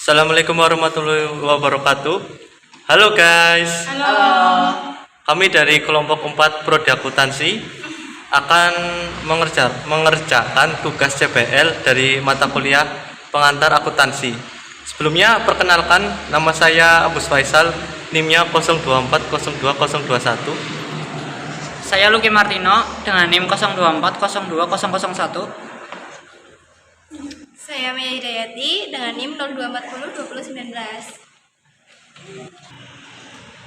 Assalamualaikum warahmatullahi wabarakatuh. Halo guys. Halo. Kami dari kelompok 4 Prodi Akuntansi akan mengerjakan tugas CPL dari mata kuliah pengantar akuntansi. Sebelumnya perkenalkan, nama saya Abus Faisal, NIM-nya 02402021. Saya Lucky Martino dengan NIM 02402001. Saya Maya Hidayati dengan NIM 02402019.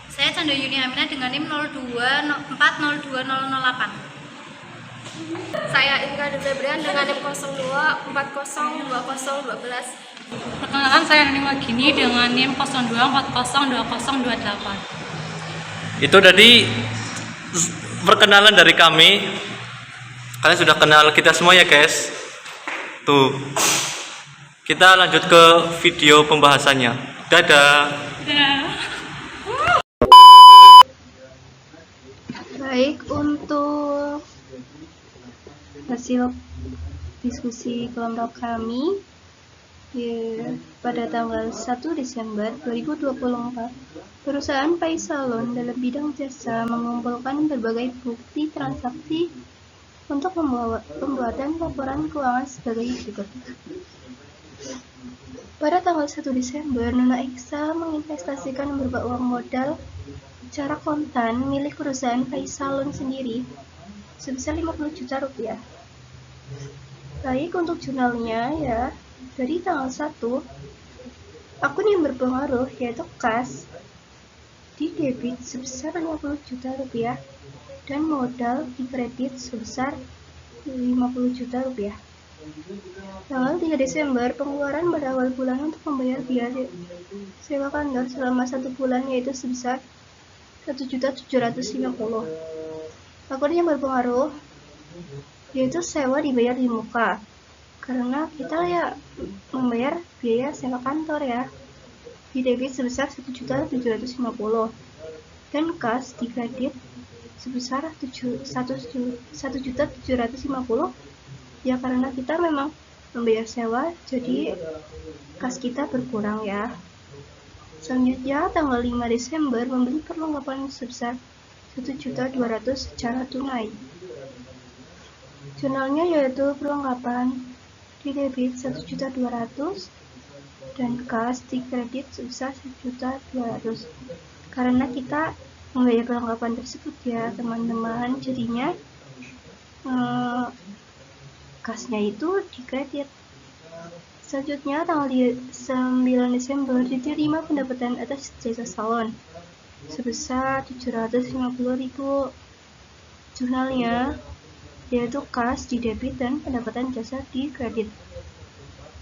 Saya Cando Yuni Hamina dengan NIM 02402008. Saya Inka Febrian dengan NIM 02402012. Perkenalkan, saya Nani Magini dengan NIM 02402028. Itu tadi perkenalan dari kami. Kalian sudah kenal kita semua ya guys. Tuh. Kita lanjut ke video pembahasannya. Dadah. Baik, untuk hasil diskusi kelompok kami pada tanggal 1 Desember 2024, perusahaan Paisalon dalam bidang jasa mengumpulkan berbagai bukti transaksi untuk pembuatan laporan keuangan sebagai berikut. Pada tanggal 1 Desember, Nona Iksa menginvestasikan beberapa uang modal secara kontan milik perusahaan Paisalon sendiri sebesar 50 juta rupiah. Baik, untuk jurnalnya ya, dari tanggal 1, akun yang berpengaruh yaitu kas di debit sebesar 50 juta rupiah dan modal di kredit sebesar 50 juta rupiah. Tanggal 3 Desember, pengeluaran pada awal bulan untuk membayar biaya sewa kantor selama 1 bulan yaitu sebesar 1.750.000. Akun yang berpengaruh yaitu sewa dibayar di muka, karena kita ya membayar biaya sewa kantor ya, di debit sebesar 1.750.000 dan kas di kredit sebesar 1.750.000 ya, karena kita memang membayar sewa, jadi kas kita berkurang ya. Selanjutnya, tanggal 5 Desember membeli perlengkapan sebesar 1.200.000 secara tunai. Jurnalnya yaitu perlengkapan di debit 1.200.000 dan kas di kredit sebesar 1.200.000. Karena kita membayar perlengkapan tersebut ya teman-teman, jadinya kasnya itu di kredit. Selanjutnya, tanggal 9 Desember diterima pendapatan atas jasa salon sebesar 750.000. Jurnalnya yaitu kas di debit dan pendapatan jasa di kredit.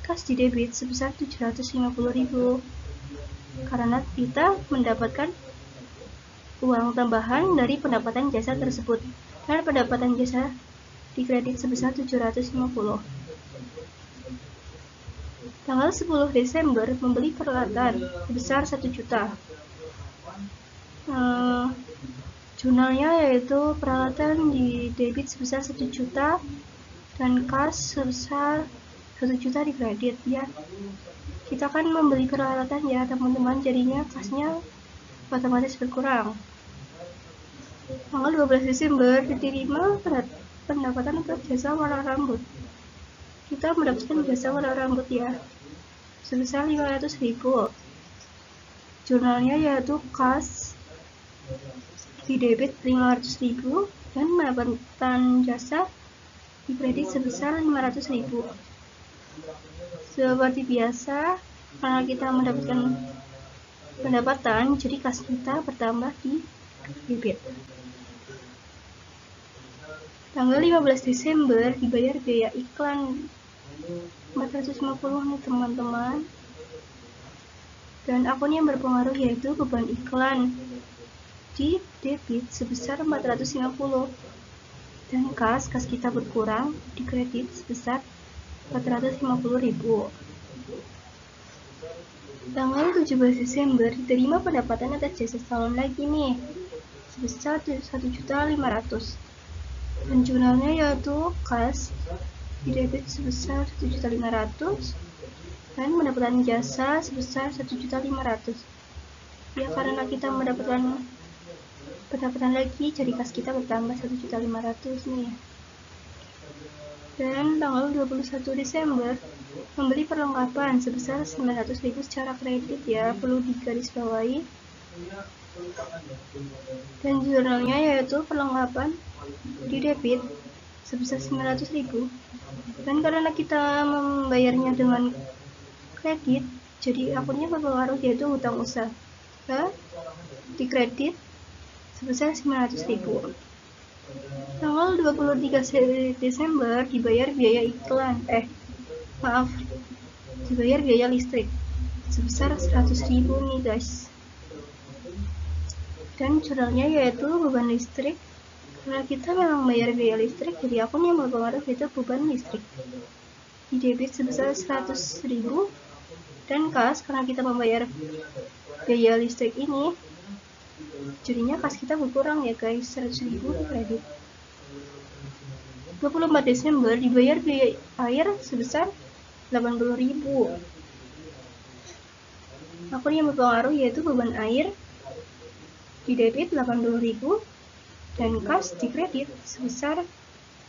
Kas di debit sebesar 750.000 karena kita mendapatkan uang tambahan dari pendapatan jasa tersebut, dan pendapatan jasa di kredit sebesar 750. Tanggal 10 Desember membeli peralatan sebesar 1 juta. Jurnalnya yaitu peralatan di debit sebesar 1 juta dan kas sebesar 1 juta di kredit ya. Kita kan membeli peralatan ya teman-teman, jadinya kasnya otomatis berkurang. Tanggal 12 Desember diterima pendapatan untuk jasa warna rambut. Kita mendapatkan jasa warna rambut ya sebesar 500.000. Jurnalnya yaitu kas di debit 500.000 dan pendapatan jasa di kredit sebesar 500.000. Seperti biasa, karena kita mendapatkan pendapatan, jadi kas kita bertambah di debit. Tanggal 15 Desember dibayar biaya iklan 450 nih teman-teman, dan akun yang berpengaruh yaitu beban iklan di debit sebesar 450 dan kas kita berkurang di kredit sebesar 450.000. Tanggal 17 Desember diterima pendapatan atas jasa salon lagi nih sebesar 1.500.000 dan jurnalnya yaitu kas di debit sebesar 1.500.000 dan pendapatan jasa sebesar 1.500.000. Ya, karena kita mendapatkan pendapatan lagi, jadi kas kita bertambah 1.500.000 nih ya. Dan tanggal 21 Desember membeli perlengkapan sebesar 900.000 secara kredit ya, perlu digarisbawahi. Dan jurnalnya yaitu perlengkapan di debit sebesar 900.000. Dan karena kita membayarnya dengan kredit, jadi akunnya berpengaruh yaitu hutang usaha di kredit sebesar 900.000. Tanggal 23 Desember dibayar biaya iklan, dibayar biaya listrik sebesar 100.000 nih guys. Dan jurnalnya yaitu beban listrik, karena kita memang bayar biaya listrik, jadi akun yang berpengaruh yaitu beban listrik di debit sebesar 100.000. Dan kas, karena kita membayar biaya listrik ini, jadinya kas kita berkurang ya guys, 100.000 di kredit. 24 Desember dibayar biaya air sebesar 80.000. Akun yang berpengaruh yaitu beban air di debit 80.000 dan kas di kredit sebesar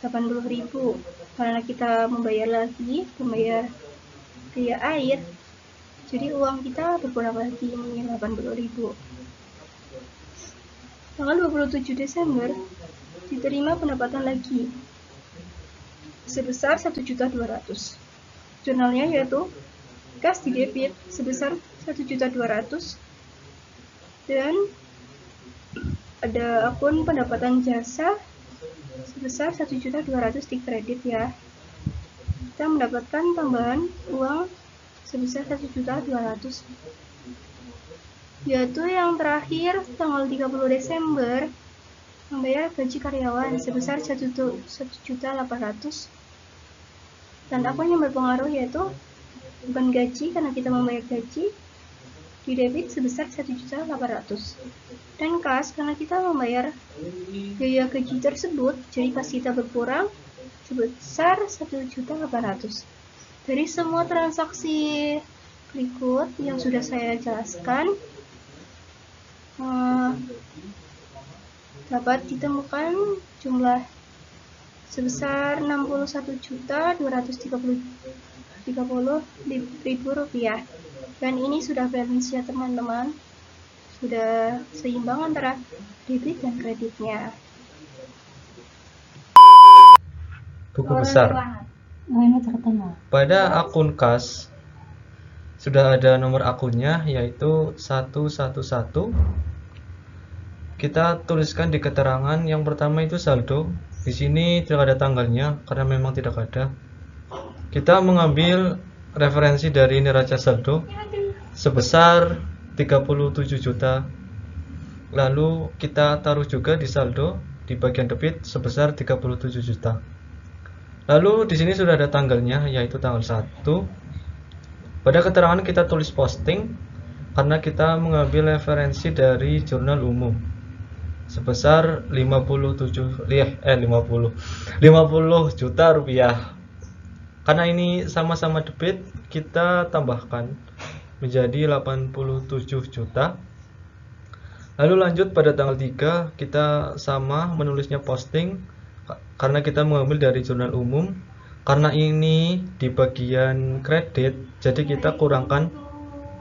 80.000. Karena kita membayar biaya air, jadi uang kita berkurang lagi, ini 80.000. Tanggal 27 Desember diterima pendapatan lagi sebesar 1.200.000. Jurnalnya yaitu kas di debit sebesar 1.200.000 dan ada akun pendapatan jasa sebesar 1.200.000 di kredit ya. Kita mendapatkan tambahan uang sebesar 1.200.000. Yaitu yang terakhir tanggal 30 Desember membayar gaji karyawan sebesar 1.800.000. Dan akun yang berpengaruh yaitu beban gaji, karena kita membayar gaji di debit sebesar 1.800.000. Dan kas, karena kita membayar biaya gaji tersebut, jadi kas kita berkurang sebesar 1.800.000. Dari semua transaksi berikut yang sudah saya jelaskan, dapat ditemukan jumlah sebesar 61.230.000 rupiah. Dan ini sudah balance ya teman-teman, sudah seimbang antara debit dan kreditnya. Buku besar. Pada akun kas sudah ada nomor akunnya yaitu 111. Kita tuliskan di keterangan yang pertama itu saldo. Di sini tidak ada tanggalnya karena memang tidak ada. Kita mengambil referensi dari neraca saldo sebesar 37 juta. Lalu kita taruh juga di saldo di bagian debit sebesar 37 juta. Lalu di sini sudah ada tanggalnya yaitu tanggal 1. Pada keterangan kita tulis posting karena kita mengambil referensi dari jurnal umum sebesar 50 juta rupiah. Karena ini sama-sama debit, kita tambahkan menjadi 87 juta. Lalu lanjut pada tanggal 3, kita sama menulisnya posting karena kita mengambil dari jurnal umum. Karena ini di bagian kredit, jadi kita kurangkan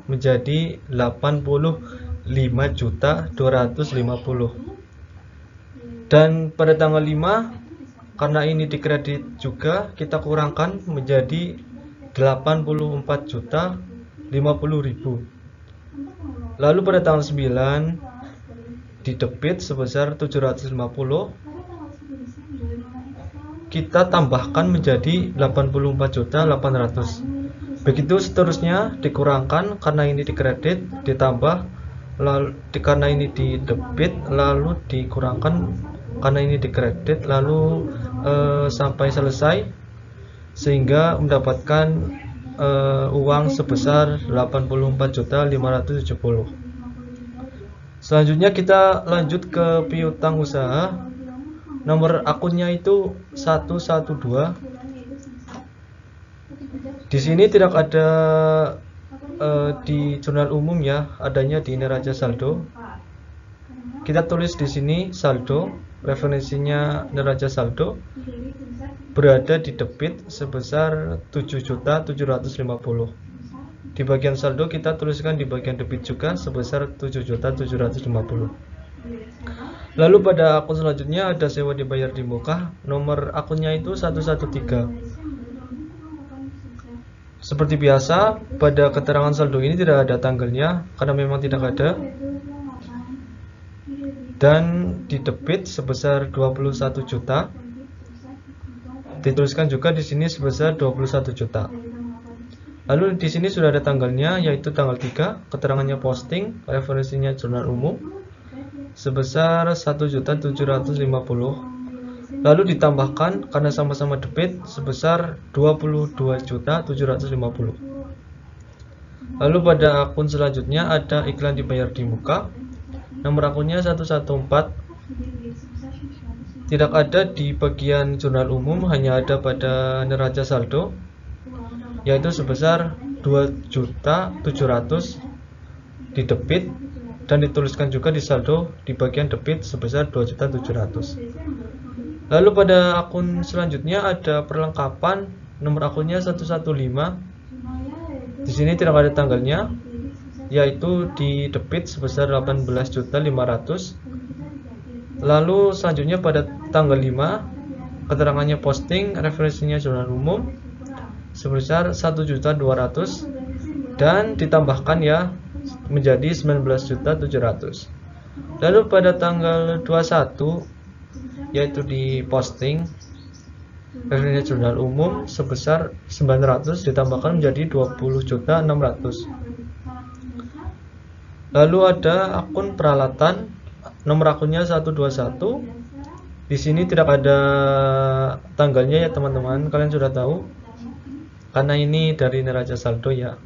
menjadi 85.250.000. Dan pada tanggal 5, karena ini di kredit juga, kita kurangkan menjadi 84.050.000. Lalu pada tanggal 9 di debit sebesar 750, kita tambahkan menjadi 84.800.000. Begitu seterusnya dikurangkan karena ini di kredit, ditambah lalu karena ini di debit, lalu dikurangkan karena ini di kredit, lalu sampai selesai sehingga mendapatkan uang sebesar 84.570.000. Selanjutnya kita lanjut ke piutang usaha. Nomor akunnya itu 112 Di sini tidak ada di jurnal umum ya, adanya di neraca saldo. Kita tulis di sini saldo, referensinya neraca saldo berada di debit sebesar 7.750.000. Di bagian saldo kita tuliskan di bagian debit juga sebesar 7.750.000. Lalu pada akun selanjutnya ada sewa dibayar di muka, nomor akunnya itu 113. Seperti biasa, pada keterangan saldo ini tidak ada tanggalnya karena memang tidak ada. Dan di debit sebesar 21 juta. Dituliskan juga di sini sebesar 21 juta. Lalu di sini sudah ada tanggalnya, yaitu tanggal 3, keterangannya posting, referensinya jurnal umum sebesar 1.750.000. Lalu ditambahkan karena sama-sama debit sebesar 22.750.000. Lalu pada akun selanjutnya ada iklan dibayar di muka, nomor akunnya 114. Tidak ada di bagian jurnal umum, hanya ada pada neraca saldo, yaitu sebesar 2.700.000 di debit, dan dituliskan juga di saldo di bagian debit sebesar 2.700.000. Lalu pada akun selanjutnya ada perlengkapan, nomor akunnya 115. Di sini tidak ada tanggalnya, yaitu di debit sebesar 18.500.000. Lalu selanjutnya pada tanggal 5, keterangannya posting, referensinya jurnal umum sebesar 1.200.000 dan ditambahkan ya menjadi 19.700.000. Lalu pada tanggal 21, yaitu di posting, referensinya jurnal umum sebesar 900 ditambahkan menjadi 20.600.000. Lalu ada akun peralatan, nomor akunnya 121. Di sini tidak ada tanggalnya ya teman-teman, kalian sudah tahu karena ini dari neraca saldo ya,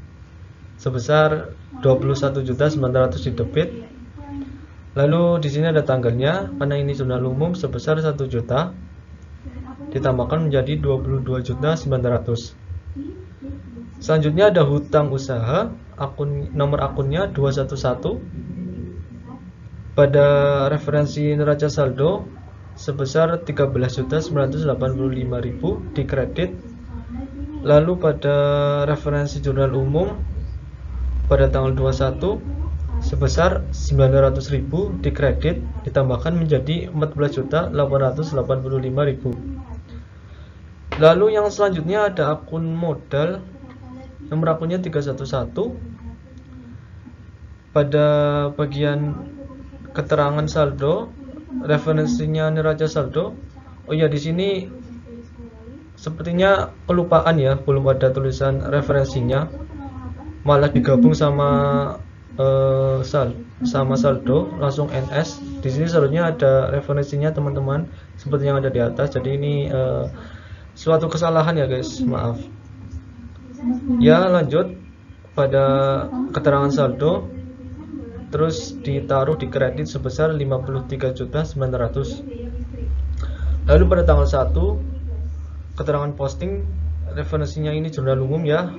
sebesar 21.900.000 di debit. Lalu di sini ada tanggalnya karena ini jurnal umum sebesar 1 juta ditambahkan menjadi 22.900.000. Selanjutnya ada hutang usaha, nomor akunnya 211. Pada referensi neraca saldo sebesar 13.985.000 di kredit. Lalu pada referensi jurnal umum pada tanggal 21 sebesar 900.000 di kredit ditambahkan menjadi 14.885.000. Lalu yang selanjutnya ada akun modal, nomor akunnya 311. Pada bagian keterangan saldo, referensinya neraca saldo. Oh ya, di sini sepertinya kelupaan ya, belum ada tulisan referensinya, malah digabung sama saldo langsung NS. Di sini seharusnya ada referensinya teman-teman, seperti yang ada di atas. Jadi ini suatu kesalahan ya guys, maaf. Ya, lanjut pada keterangan saldo, terus ditaruh di kredit sebesar 53.900.000. Lalu pada tanggal 1, keterangan posting, referensinya ini jurnal umum ya,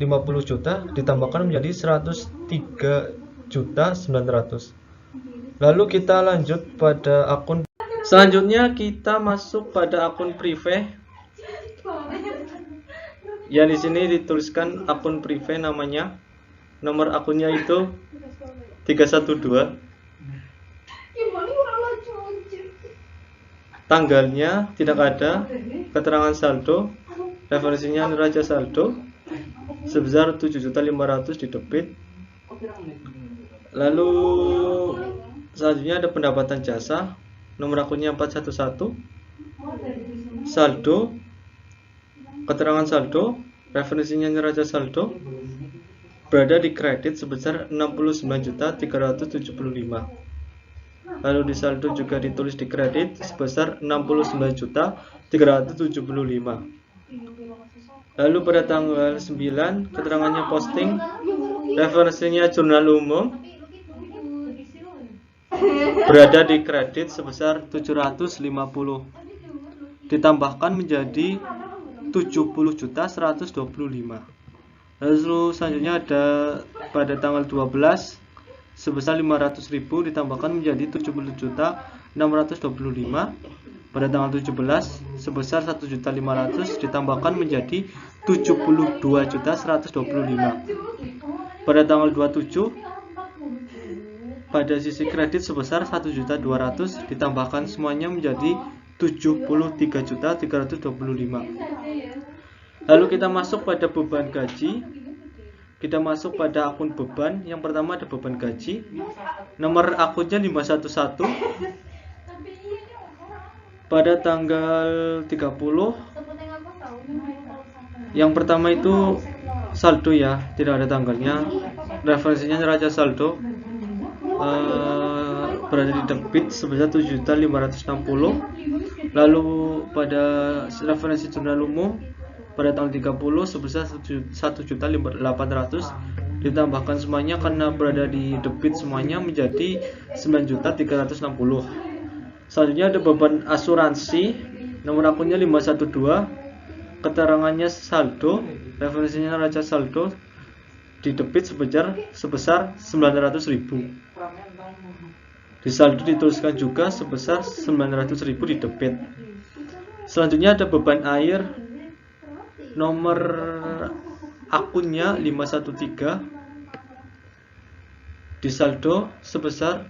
50 juta ditambahkan menjadi 103.900.000. Lalu kita lanjut pada akun selanjutnya, kita masuk pada akun privé. Ya, di sini dituliskan akun privé namanya. Nomor akunnya itu 312. Tanggalnya tidak ada, keterangan saldo, referensinya neraca saldo sebesar 7.500.000 di debit. Lalu selanjutnya ada pendapatan jasa, nomor akunnya 411. Saldo, keterangan saldo, referensinya neraca saldo berada di kredit sebesar 69.375. Lalu di saldo juga ditulis di kredit sebesar 69.375. Lalu pada tanggal 9, keterangannya posting, referensinya jurnal umum berada di kredit sebesar 750 ditambahkan menjadi 70.125. Lalu selanjutnya ada pada tanggal 12 sebesar 500.000 ditambahkan menjadi 70.625. Pada tanggal 17 sebesar 1.500.000 ditambahkan menjadi 72.125. Pada tanggal 27 pada sisi kredit sebesar 1.200.000 ditambahkan semuanya menjadi 73.325. Lalu kita masuk pada beban gaji. Kita masuk pada akun beban. Yang pertama ada beban gaji. Nomor akunnya 511. Pada tanggal 30. Yang pertama itu saldo ya, tidak ada tanggalnya. Referensinya neraca saldo. Berada di debit sebesar 7.560. Lalu pada referensi jurnal umum pada tanggal 30 sebesar 1.800.000 ditambahkan semuanya karena berada di debit semuanya menjadi 9.360. Selanjutnya ada beban asuransi, nomor akunnya 512, keterangannya saldo, referensinya neraca saldo di debit sebesar 900.000. Di saldo dituliskan juga sebesar 900.000 di debit. Selanjutnya ada beban air, nomor akunnya 513, di saldo sebesar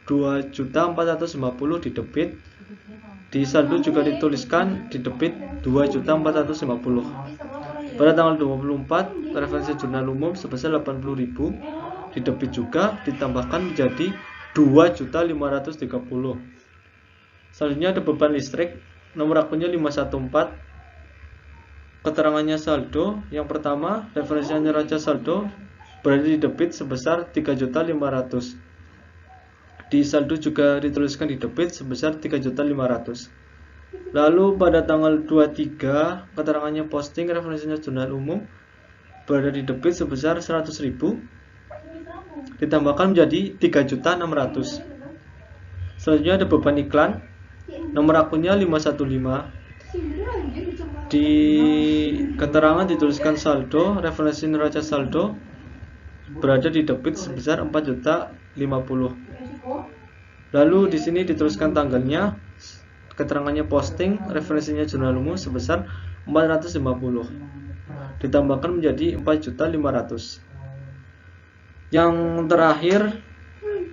2.450 di debit. Di saldo juga dituliskan di debit 2.450. Pada tanggal 24 referensi jurnal umum sebesar 80.000 di debit juga ditambahkan menjadi 2.530. Selanjutnya ada beban listrik, nomor akunnya 514, keterangannya saldo. Yang pertama referensinya neraca saldo berada di debit sebesar 3.500. Di saldo juga dituliskan di debit sebesar 3.500. Lalu pada tanggal 23 keterangannya posting, referensinya jurnal umum berada di debit sebesar 100.000 ditambahkan menjadi 3.600. Selanjutnya ada beban iklan, nomor akunnya 515. Di keterangan dituliskan saldo, referensi neraca saldo berada di debit sebesar 4.050. Lalu di sini dituliskan tanggalnya, keterangannya posting, referensinya jurnal umum sebesar 450 ditambahkan menjadi 4.500. Yang terakhir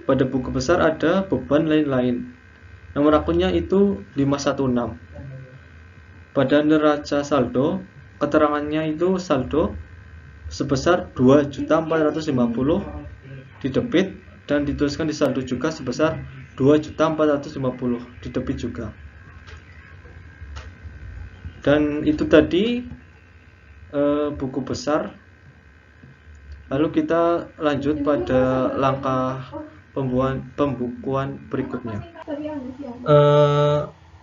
pada buku besar ada beban lain-lain, nomor akunnya itu 516. Pada neraca saldo, keterangannya itu saldo sebesar 2.450 di debit dan dituliskan di saldo juga sebesar 2.450 di debit juga. Dan itu tadi buku besar. Lalu kita lanjut pada langkah pembukuan berikutnya.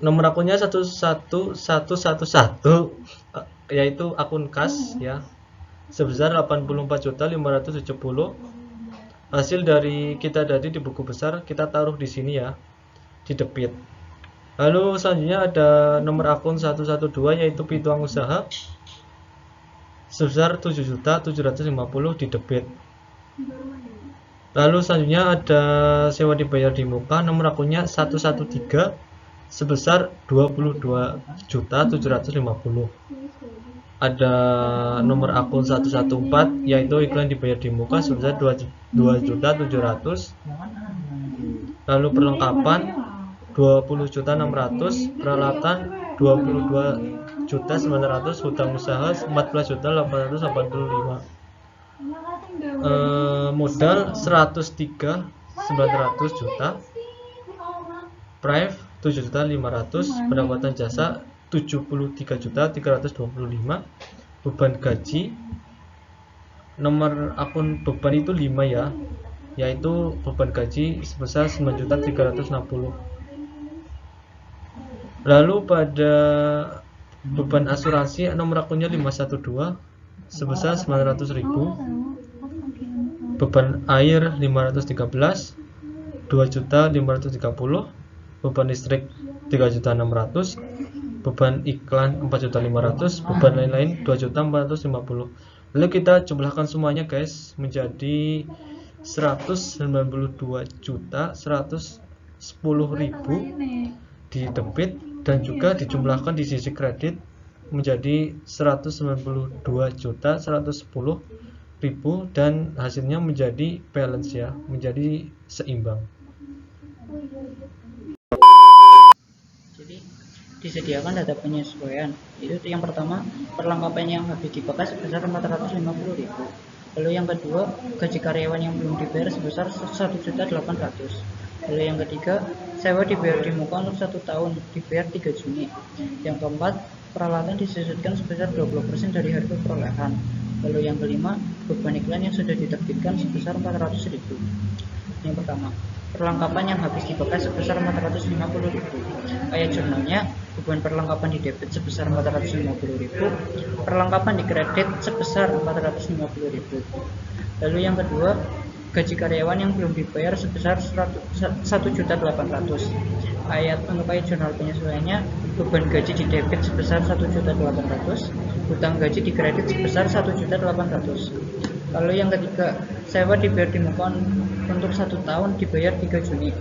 Nomor akunnya 11111 yaitu akun kas ya, sebesar 84.570. Hasil dari kita tadi di buku besar kita taruh di sini ya, di debit. Lalu selanjutnya ada nomor akun 112 yaitu piutang usaha sebesar 7.750 di debit. Lalu selanjutnya ada sewa dibayar di muka, nomor akunnya 113 sebesar 22.750. Ada nomor akun 114 yaitu iklan dibayar di muka sebesar 2.700. Lalu perlengkapan 20.600, peralatan 22.900, hutang usaha 14.885. Modal 103.900 juta, prive 7.500, pendapatan jasa 73.325, beban gaji, nomor akun beban itu 5 ya, yaitu beban gaji sebesar 9.360. Lalu pada beban asuransi nomor akunnya 512 sebesar 900.000, beban air 513 2.530, beban listrik 3.600, beban iklan 4.500.000, beban lain-lain 2.450.000. Lalu kita jumlahkan semuanya guys menjadi 192.110.000 di debit, dan juga dijumlahkan di sisi kredit menjadi 192.110.000, dan hasilnya menjadi balance ya, menjadi seimbang. Jadi disediakan data penyesuaian. Itu yang pertama, perlengkapan yang habis dipakai sebesar 450.000. Lalu yang kedua, gaji karyawan yang belum dibayar sebesar 1.800.000. Lalu yang ketiga, sewa dibayar di muka untuk 1 tahun, dibayar 3 Juni. Yang keempat, peralatan disusutkan sebesar 20% dari harga perolehan. Lalu yang kelima, beban iklan yang sudah diterbitkan sebesar 400.000. Yang pertama, perlengkapan yang habis dipakai sebesar 450.000. Kayak jurnalnya, beban perlengkapan di debit sebesar 450.000, perlengkapan di kredit sebesar 450.000. Lalu yang kedua, gaji karyawan yang belum dibayar sebesar 1.800.000. Untuk ayat jurnal penyesuaiannya, beban gaji di debit sebesar 1.800.000, hutang gaji di kredit sebesar 1.800.000. Lalu yang ketiga, sewa dibayar di muka untuk 1 tahun, dibayar 3 Juni.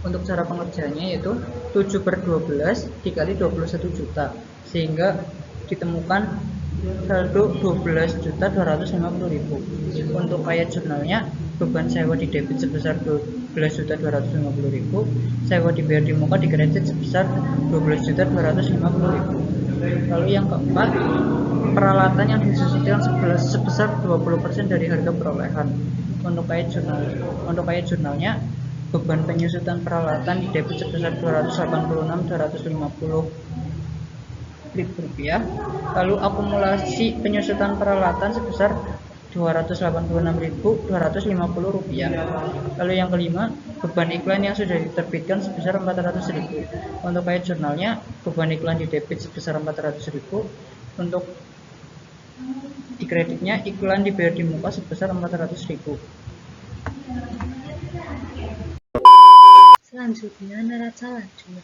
Untuk cara pengerjaannya yaitu 7/12 dikali 21 juta, sehingga ditemukan saldo 12.250.000. Untuk ayat jurnalnya, beban sewa di debit sebesar 12.250.000, sewa dibayar di muka di kredit sebesar 12.250.000. Lalu yang keempat, peralatan yang disusutkan sebesar 20% dari harga perolehan. Untuk ayat jurnalnya, beban penyusutan peralatan di debit sebesar 286.250.000 rupiah. Lalu akumulasi penyusutan peralatan sebesar 286.250 rupiah. Lalu yang kelima, beban iklan yang sudah diterbitkan sebesar 400.000. Untuk ayat jurnalnya, beban iklan di debit sebesar 400.000. Untuk di kreditnya, iklan dibayar di muka sebesar 400.000. Selanjutnya, neraca lajur.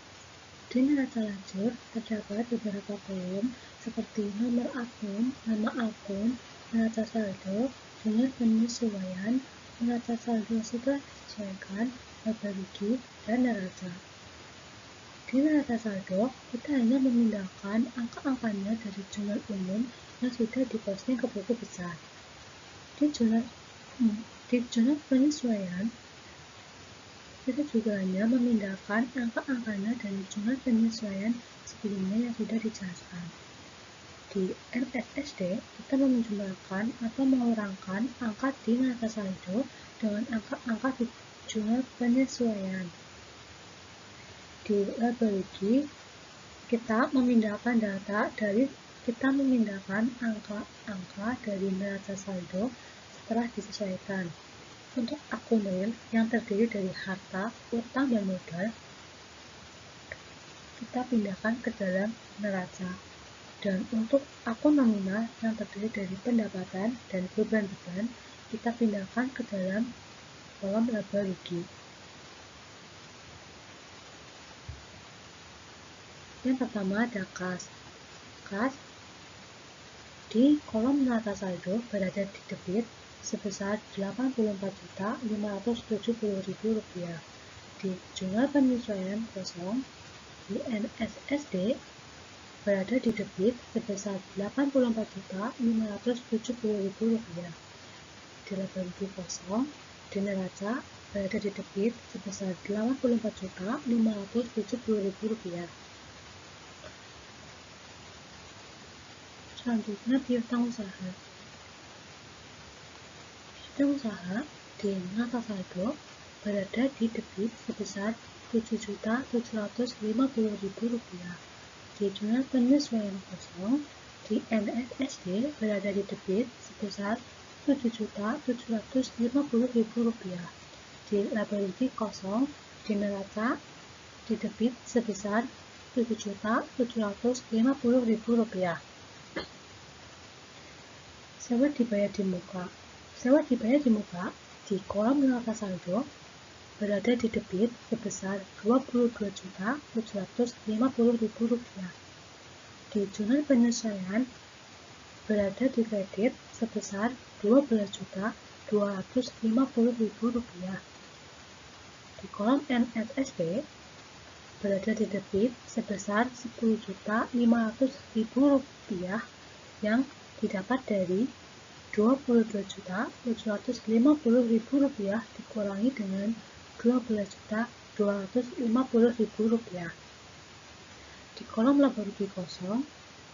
Di neraca lajur terdapat beberapa kolom seperti nomor akun, nama akun, neraca saldo, jumlah penyesuaian, neraca saldo setelah disesuaikan, laba rugi, dan neraca. Di neraca saldo, kita hanya memindahkan angka-angkanya dari jurnal umum yang sudah diposting ke buku besar. Di jurnal penyesuaian, kita juga hanya memindahkan angka-angkanya dari jurnal penyesuaian sebelumnya yang sudah dijelaskan. Di MSSD, kita menjumlahkan atau mengurangkan angka di neraca saldo dengan angka-angka di jurnal penyesuaian. Di laba rugi, kita memindahkan angka-angka dari neraca saldo setelah disesuaikan. Untuk akun real yang terdiri dari harta, utang, dan modal, kita pindahkan ke dalam neraca. Dan untuk akun nominal yang terdiri dari pendapatan dan beban-beban, kita pindahkan ke dalam kolom laba rugi. Yang pertama ada kas. Kas di kolom neraca saldo berada di debit sebesar 84.570.000 rupiah. Di jurnal penyesuaian kosong, di NSSD berada di debit sebesar 84.570.000 rupiah. Di laba rugi kosong, di neraca berada di debit sebesar 84.570.000 rupiah. Selanjutnya piutang usaha. Piutang usaha di neraca saldo berada di debit sebesar 7.750.000 rupiah. Di jurnal penyesuaian kosong, di NSSD berada di debit sebesar 7.750.000 rupiah. Di laba rugi kosong, di neraca di debit sebesar 7.750.000 rupiah. Sewa dibayar di muka. Sewa dibayar di muka di kolom neraca saldo berada di debit sebesar Rp22.750.000. Di jurnal penyesuaian berada di kredit sebesar Rp12.250.000. Di kolom NSSD berada di debit sebesar Rp10.500.000 yang didapat dari Rp22.750.000 dikurangi dengan Rp12.250.000. Di kolom laba rugi kosong,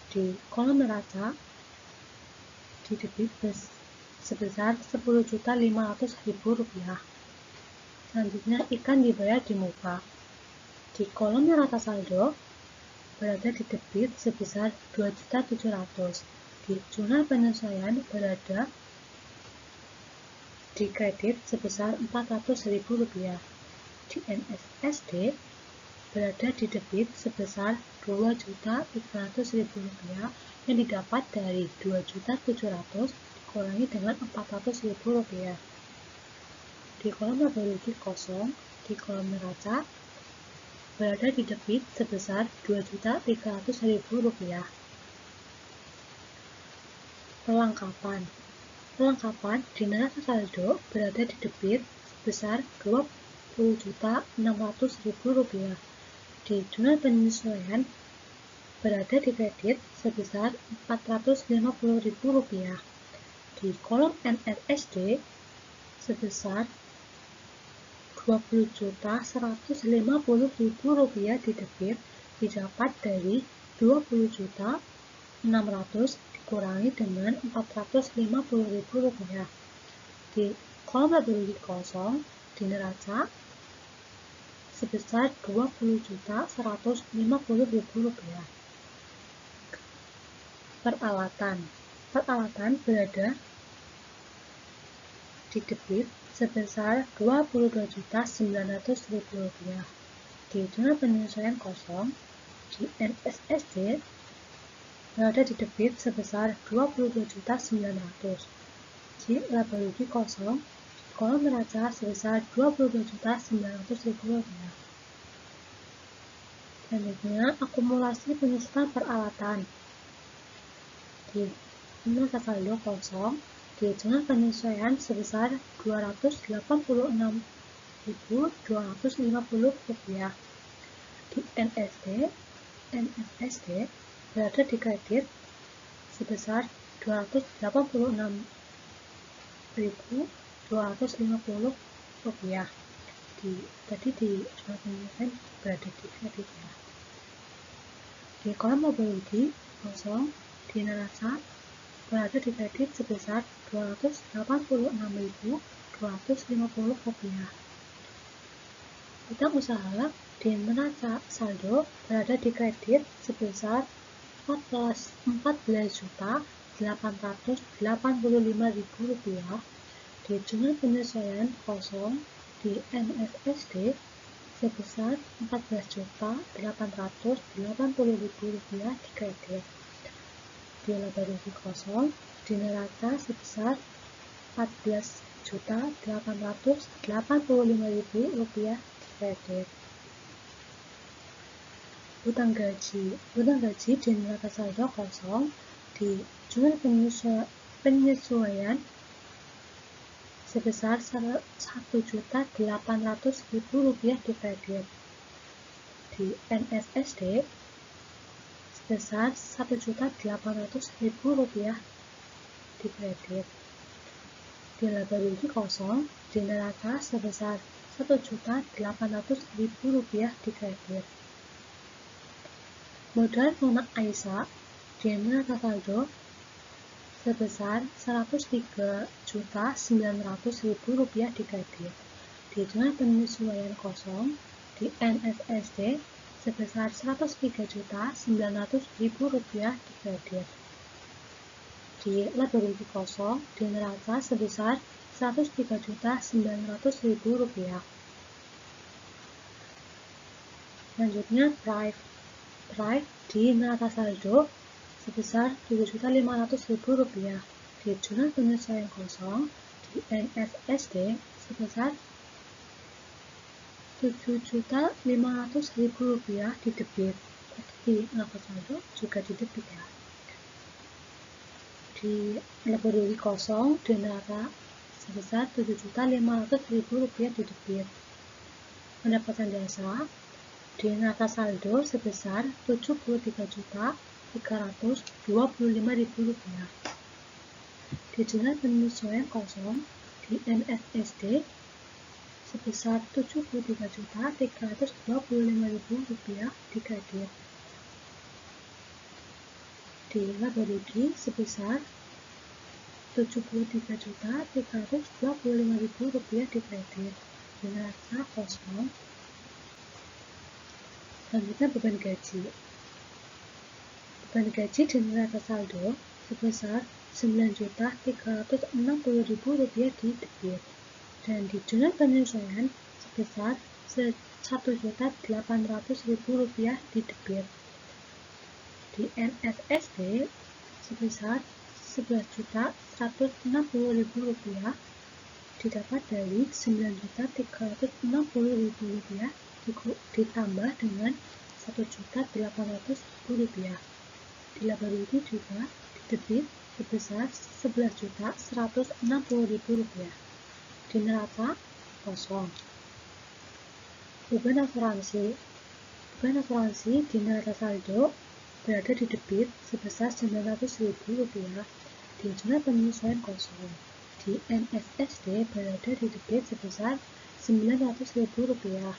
di kolom neraca di debit sebesar Rp10.500.000. Selanjutnya ikan dibayar di muka. Di kolom neraca saldo berada di debit sebesar Rp2.700.000. Di jurnal penyesuaian berada di kredit sebesar Rp400.000. Di NSSD berada di debit sebesar Rp2.300.000 yang didapat dari Rp2.700.000 dikurangi dengan Rp400.000. Di kolom laba rugi kosong, di kolom neraca berada di debit sebesar Rp2.300.000. Perlengkapan di neraca saldo berada di debit sebesar Rp20.600.000. Di jurnal penyesuaian berada di kredit sebesar Rp450.000. Di kolom NSSD sebesar Rp20.150.000 di debit didapat dari Rp20.600.000 dikurangi dengan Rp450.000. Di kolom laba rugi kosong di neraca sebesar Rp20.150.000. Peralatan berada di debit sebesar Rp22.900.000. Di jurnal penyesuaian kosong di NSSD berada di debit sebesar Rp22.900.000. Di laba rugi kosong di kolom neraca sebesar Rp22.900.000. Selanjutnya akumulasi penyusutan peralatan. Di neraca saldo kosong di jurnal penyesuaian sebesar Rp284.250. Di NSSD berada di kredit sebesar Rp284.250. Tadi di jurnal penyesuaian berada di kredit ya. Di kolom laba rugi kosong di neraca berada di kredit sebesar Rp286.250. Utang usaha di neraca saldo berada di kredit sebesar Rp14.885.000. Di jurnal penyesuaian kosong di NSSD sebesar Rp14.880.000 di kredit. Di laba rugi kosong di neraca sebesar Rp14.885.000 di kredit. Utang gaji di neraca saldo kosong di jurnal penyesuaian sebesar Rp1.800.000 di kredit. Di NSSD sebesar Rp1.800.000 di kredit. Di laba rugi kosong di neraca sebesar Rp1.800.000 di kredit. Modal lunak Aisyah di neraca saldo sebesar Rp103.900.000 di kredit. Di jurnal penyesuaian kosong di NSSD sebesar Rp103.900.000 di kredit. Di laba rugi kosong di neraca sebesar Rp103.900.000. Selanjutnya Prive di neraca saldo sebesar Rp7.500.000. Di jurnal penyesuaian kosong di NSSD sebesar Rp7.500.000 di debit. Di neraca saldo juga di debit ya. Di laboratori kosong di neraca sebesar Rp7.500.000 di debit. Pendapatan dasar di neraca saldo sebesar Rp73.325.000. Di jurnal penyesuaian kosong di NFSD sebesar Rp73.325.000 di kredit. Di laba rugi sebesar Rp73.325.000 di kredit. Di neraca kosong. Selanjutnya beban gaji. Beban gaji di neraca saldo sebesar Rp9.360.000 di debit. Dan di jurnal penyesuaian sebesar Rp1.800.000 di debit. Di NFSD sebesar Rp11.160.000 didapat dari Rp9.360.000 ditambah dengan Rp1.800.000. Di laba rugi juga di debit sebesar Rp11.160.000. Di neraca kosong. Beban asuransi di neraca saldo berada di debit sebesar Rp900.000. Di jurnal penyesuaian kosong. Di NFSD berada di debit sebesar Rp900.000.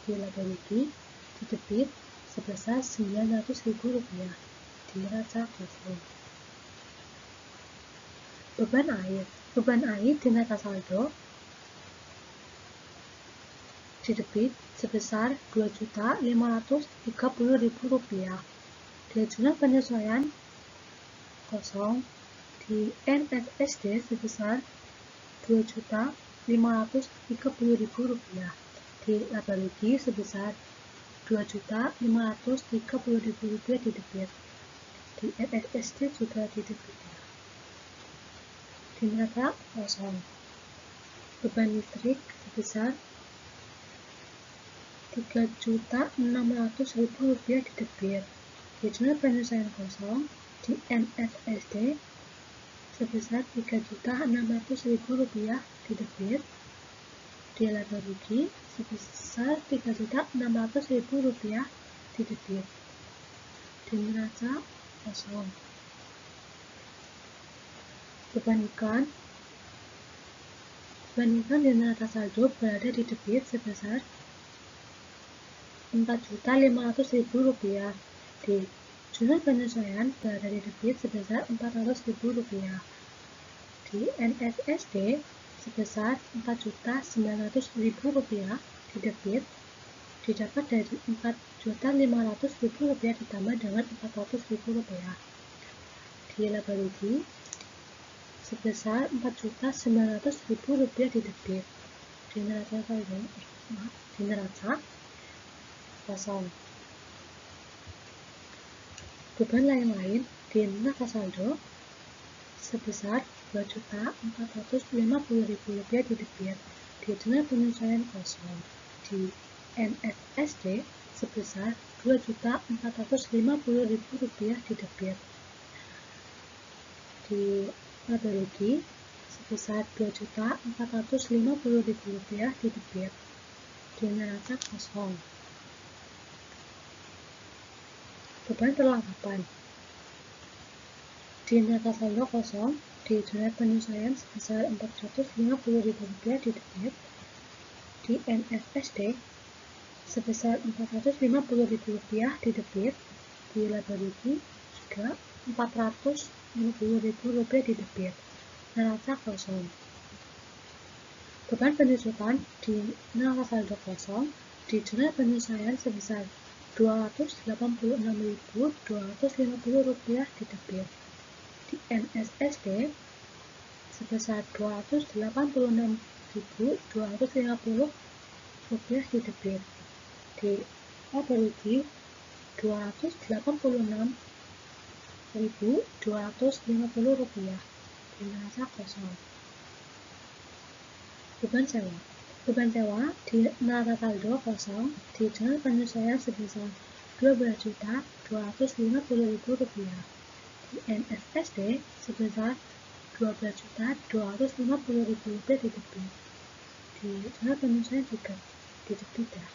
Di laba rugi di debit sebesar Rp900.000. Di neraca kosong. Beban air di neraca saldo di debit sebesar Rp2.530.000. Di jurnal penyesuaian kosong di NFSD sebesar Rp2.530.000. Di laba rugi sebesar Rp2.530.000 di debit. Di NFSD juga di debit. Di neraca kosong. Beban listrik sebesar Rp3.600.000 di debit. Di jurnal penyesuaian kosong di NFSD sebesar Rp3.600.000 di debit. Di laba rugi sebesar Rp3.600.000 di debit. Di neraca kosong. Beban ikan di neraca saldo berada di debit sebesar Rp4.500.000. Di jurnal penyesuaian berada di debit sebesar Rp400.000. Di NFSD sebesar Rp4.900.000 di debit didapat dari Rp4.500.000 ditambah dengan Rp400.000. Di laba rugi sebesar Rp4.900.000 di debit. Di neraca saldo di neraca kosong. Beban lain-lain di neraca saldo sebesar Rp2.450.000 di debit. Di jurnal penyesuaian kosong di NFSD sebesar Rp2.450.000 di debit. Di laba rugi sebesar Rp2.450.000 di debit. Di neraca kosong. Beban perlengkapan di neraca saldo kosong di jurnal penyesuaian sebesar Rp450.000 di debit. Di NFSD sebesar Rp450.000 di debit. Di laba rugi juga Rp450.000 di debit. Neraca kosong. Beban penyusutan di neraca saldo kosong di jurnal penyesuaian sebesar Rp286.250 di debit. Di NFSD sebesar Rp286.250 di debit. Di laba rugi Rp286.250 di neraca kosong. Beban sewa Beban sewa di neraca saldo kosong di jurnal penyesuaian sebesar Rp12.250.000, di NFSD sebesar Rp12.250.000 didebit. Di jurnal penyesuaian juga didebit ya.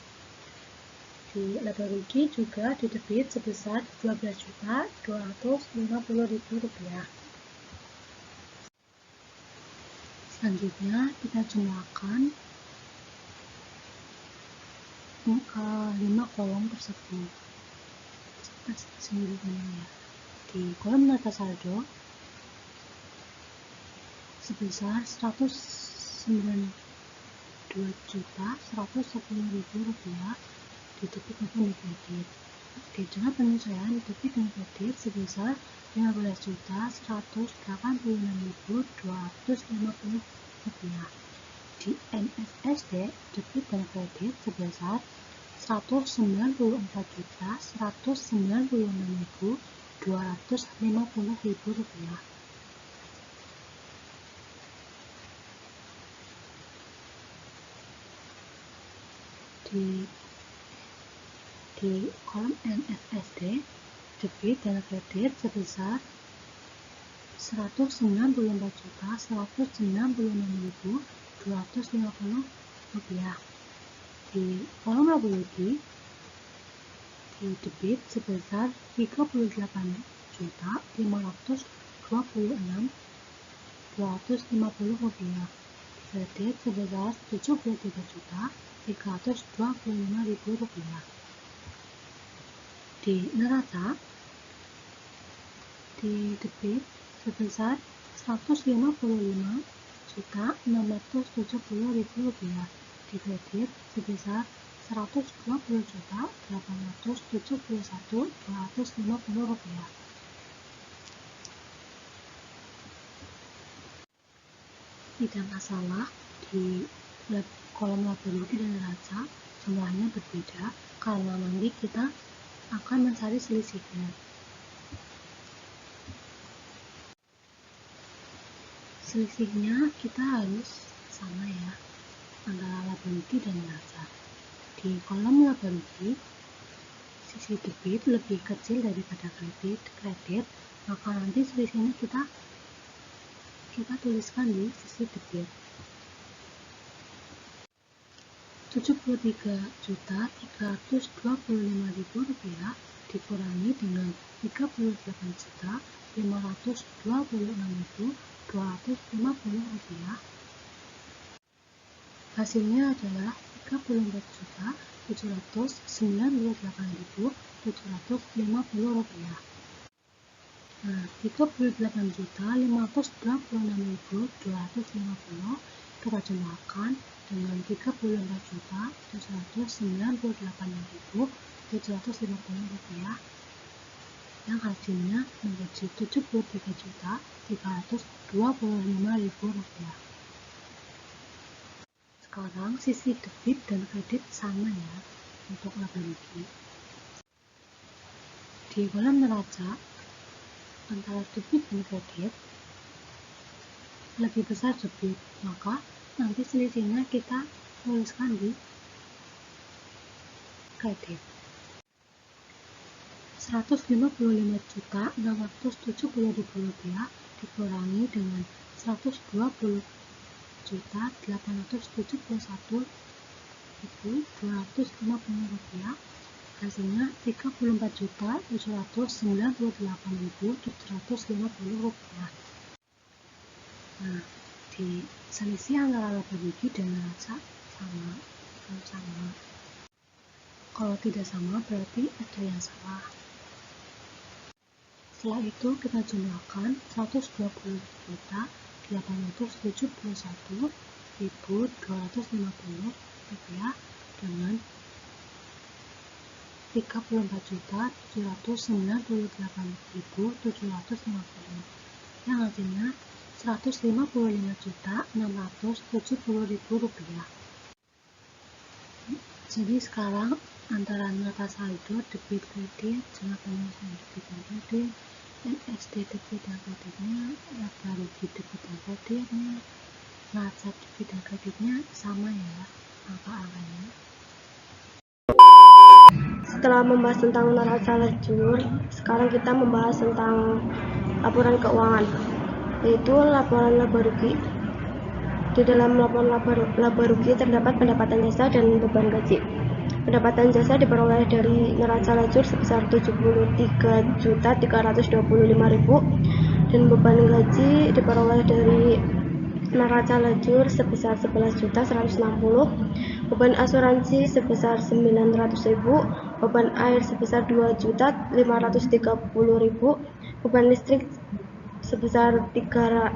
Di laba rugi juga didebit sebesar Rp12.250.000. Selanjutnya kita jumlahkan 5 kolom tersebut. Kita sendiri ya. Di kolom neraca saldo sebesar Rp192.110.000 didebit maupun dikredit. Di jurnal penyesuaian didebit dan kredit sebesar Rp15.856.250. Di NFSD debit dan kredit sebesar Rp194.196.250. Di kolom NFSD debit dan kredit sebesar Rp194.196.250. Di kolom laba rugi di debit sebesar Rp38.526.250. Di kredit sebesar Rp73.325.000. Di neraca di debit sebesar Rp155.670.000, di kredit sebesar Rp120.871.250. Tidak masalah, di kolom laba rugi dan neraca jumlahnya berbeda karena nanti kita akan mencari selisihnya. Selisihnya kita harus sama ya, antara laba rugi dan neraca. Di kolom laba rugi, sisi debit lebih kecil daripada kredit, maka nanti selisihnya kita tuliskan di sisi debit. Rp73.325.000 dikurangi dengan Rp38.526.250. Hasilnya adalah Rp34.798.750. Nah, Rp38.526.250 kita jumlahkan dengan Rp34.798.750 yang hasilnya menjadi Rp73.325.000. Sekarang sisi debit dan kredit sama ya untuk laba rugi. Di kolom neraca antara debit dan kredit lebih besar debit, maka nanti selisihnya kita tuliskan di kredit. Rp155.670.000 dikurangi dengan Rp120.871.250. Hasilnya Rp34.798.750. Nah, di selisih antara laba rugi dan neraca sama. Kalau tidak sama berarti ada yang salah. Setelah itu kita jumlahkan Rp120.871.250 dengan Rp34.798.750 yang hasilnya Rp155.670.000. Jadi sekarang antara neraca saldo debit kredit, jumlah penyesuaian debit dan kredit, NSD debit dan kreditnya, laba rugi debit dan kreditnya, neraca debit dan kreditnya sama ya angka-angkanya. Setelah membahas tentang neraca lejur, sekarang kita membahas tentang laporan keuangan, yaitu laporan laba rugi. Di dalam laporan laba rugi terdapat pendapatan jasa dan beban gaji. Pendapatan jasa diperoleh dari neraca lejur sebesar 73.325.000 dan beban gaji diperoleh dari neraca lejur sebesar 11.160.000, beban asuransi sebesar 900.000, beban air sebesar 2.530.000, beban listrik sebesar 3.600.000,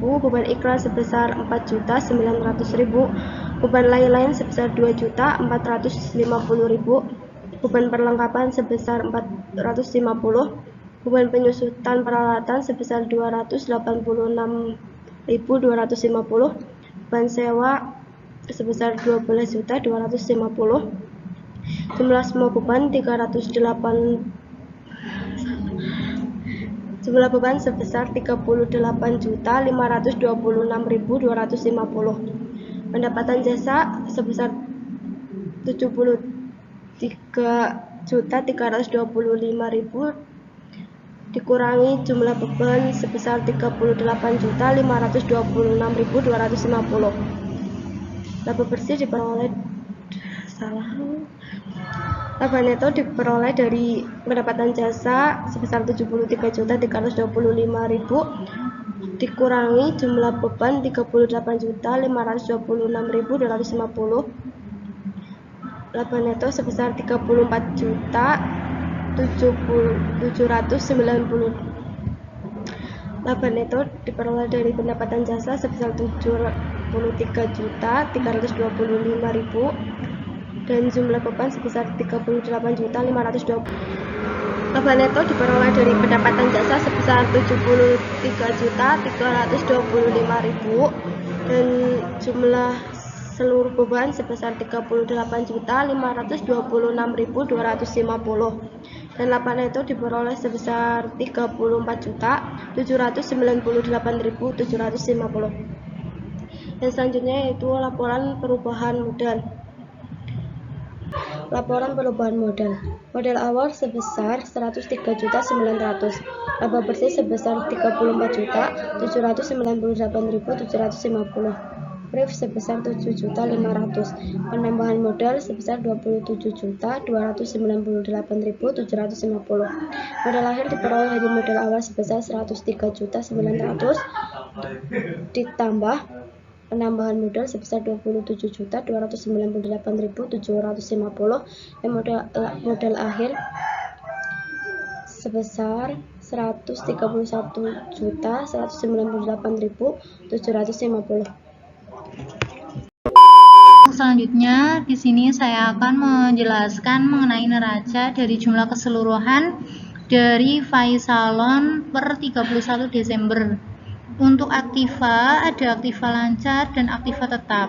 beban iklan sebesar 4.900.000, beban lain-lain sebesar 2.450.000, beban perlengkapan sebesar 450, beban penyusutan peralatan sebesar 286.250, beban sewa sebesar 12.250, jumlah semua beban 308. Jumlah beban sebesar 38.526.250. Pendapatan jasa sebesar 73.325.000 dikurangi jumlah beban sebesar 38.526.250. Laba bersih diperoleh Laba neto diperoleh dari pendapatan jasa sebesar 73.325.000 dikurangi jumlah beban 38.526.250. Laba neto sebesar 34.790. Laba neto diperoleh dari pendapatan jasa sebesar 73.325.000 dan jumlah beban sebesar 38.520. Laba neto diperoleh dari pendapatan jasa sebesar 73.325.000 dan jumlah seluruh beban sebesar 38.526.250 dan laba neto diperoleh sebesar 34.798.750. Dan selanjutnya yaitu laporan perubahan modal. Laporan perubahan modal. Modal awal sebesar 103.900. Laba bersih sebesar 34.798.750. Brief sebesar 7.500. Penambahan modal sebesar 27.298.750. Modal akhir diperoleh dari modal awal sebesar 103.900 ditambah penambahan modal sebesar 27.298.750 dan modal akhir sebesar 131.198.750. Selanjutnya, di sini saya akan menjelaskan mengenai neraca dari jumlah keseluruhan dari Faisalon per 31 Desember. Untuk aktiva, ada aktiva lancar dan aktiva tetap.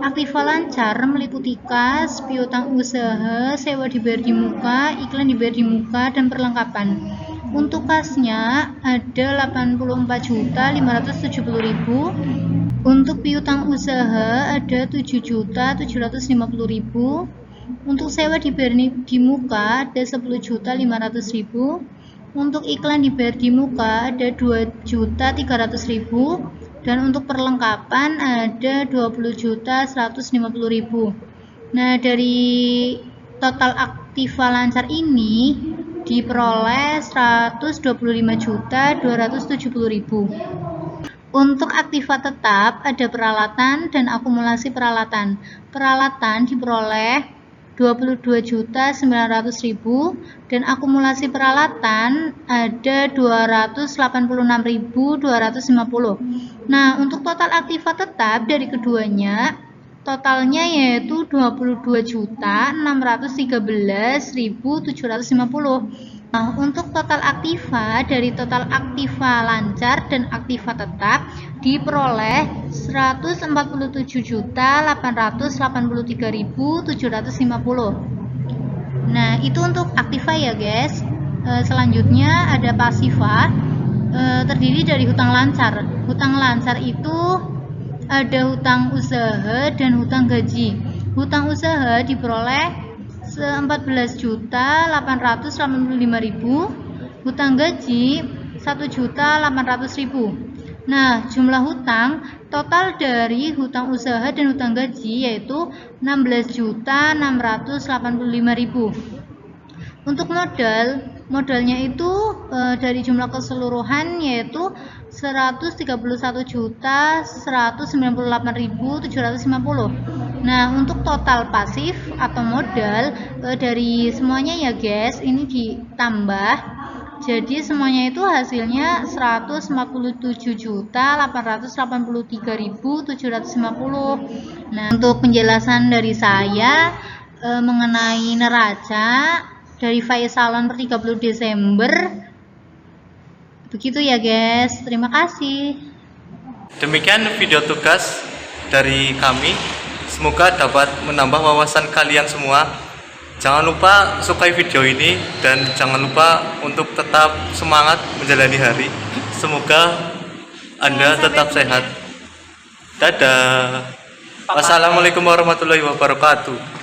Aktiva lancar meliputi kas, piutang usaha, sewa dibayar di muka, iklan dibayar di muka, dan perlengkapan. Untuk kasnya ada 84.570.000. Untuk piutang usaha ada 7.750.000. Untuk sewa dibayar di muka ada 10.500.000. Untuk iklan dibayar di muka ada 2.300.000 dan untuk perlengkapan ada 20.150.000. Nah, dari total aktiva lancar ini diperoleh 125.270.000. Untuk aktiva tetap ada peralatan dan akumulasi peralatan. Peralatan diperoleh 22.900.000 dan akumulasi peralatan ada 286.250. Nah, untuk total aktiva tetap dari keduanya totalnya yaitu 22.613.750. Nah, untuk total aktiva dari total aktiva lancar dan aktiva tetap diperoleh 147.883.750. Nah, itu untuk aktiva ya guys. Selanjutnya ada pasiva. terdiri dari hutang lancar. Hutang lancar itu ada hutang usaha dan hutang gaji. Hutang usaha diperoleh 14.885.000, hutang gaji 1.800.000. Nah, jumlah hutang total dari hutang usaha dan hutang gaji yaitu 16.685.000. Untuk modalnya itu dari jumlah keseluruhan yaitu 131.198.750. Nah, untuk total pasif atau modal dari semuanya ya guys, ini ditambah. Jadi semuanya itu hasilnya 147.883.750. Nah, untuk penjelasan dari saya mengenai neraca dari Faisalon per 30 Desember begitu ya guys. Terima kasih. Demikian video tugas dari kami. Semoga dapat menambah wawasan kalian semua. Jangan lupa sukai video ini dan jangan lupa untuk tetap semangat menjalani hari. Semoga Anda tetap sehat. Dadah. Wassalamualaikum warahmatullahi wabarakatuh.